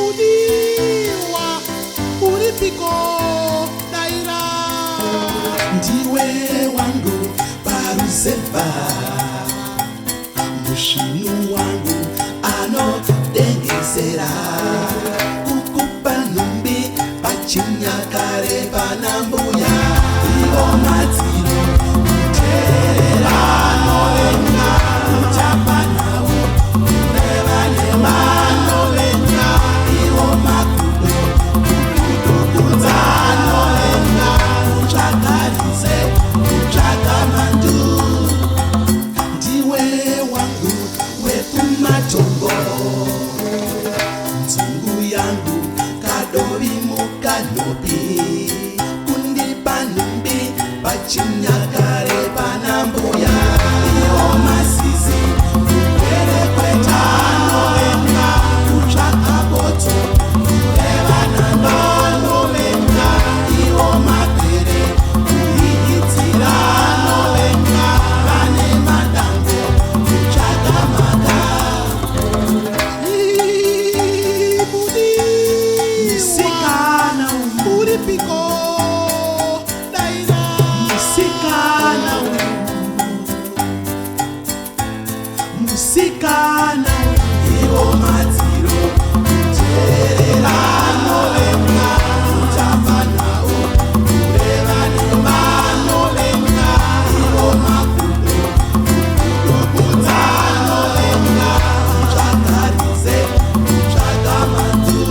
Ibudiwa uripiko daira. Ndiwe wangu Baruseba, mushinu wangu anodengesera. Kukupa numbi pachinyakare panambuya. Iwo madziro kuterera novenga kuchapa nawo kureva nevanovenga. Iwo makudo kukudza novenga kutsvakarise kutsvaka mandu. Ndiwe wangu wekumatongo, nzungu yangu kadovi mukanopi. Kundipa numbi pachinyakare panambuya. Iwo masizi kuperekweta novenga kutsvaka boto kureva nanovenga. Iwo mapere kuigidzira novenga vane madango kutsvaka maka. Musikana uripiko daira. Musikana musikana iwo madziro kuterera novenga kuchapa nawo kureva nevanovenga. Iwo makudo kukudza novenga kutsvakarise kutsvaka mandu.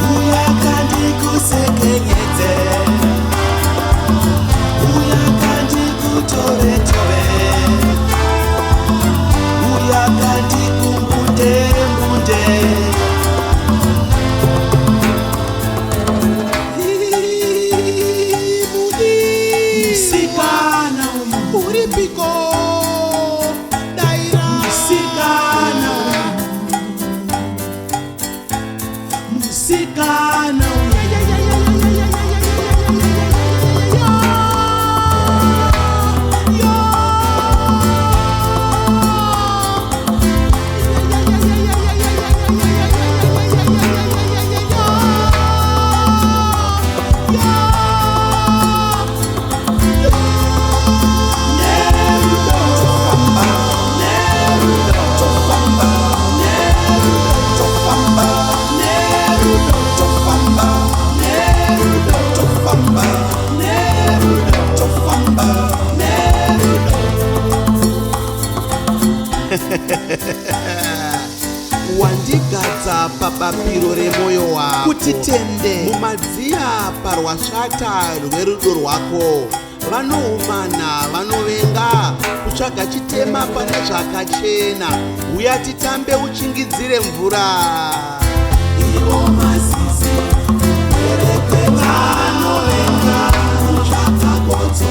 Uyakandikusekenyedze, uyakandikutoretove, uyakandikumbunde-mbunde. Musikana uripiko daira. Musikana musikana wandigadza pabapiro remwoyo wako kuti tende mumadziya parwasvata rwerudo rwako. Vanoumana vanovenga kutsvaga chitema pane zvakachena. Uya titambe uchingidzire mvura. Iwo mazizi kuperekweta novenga kutsvaka boto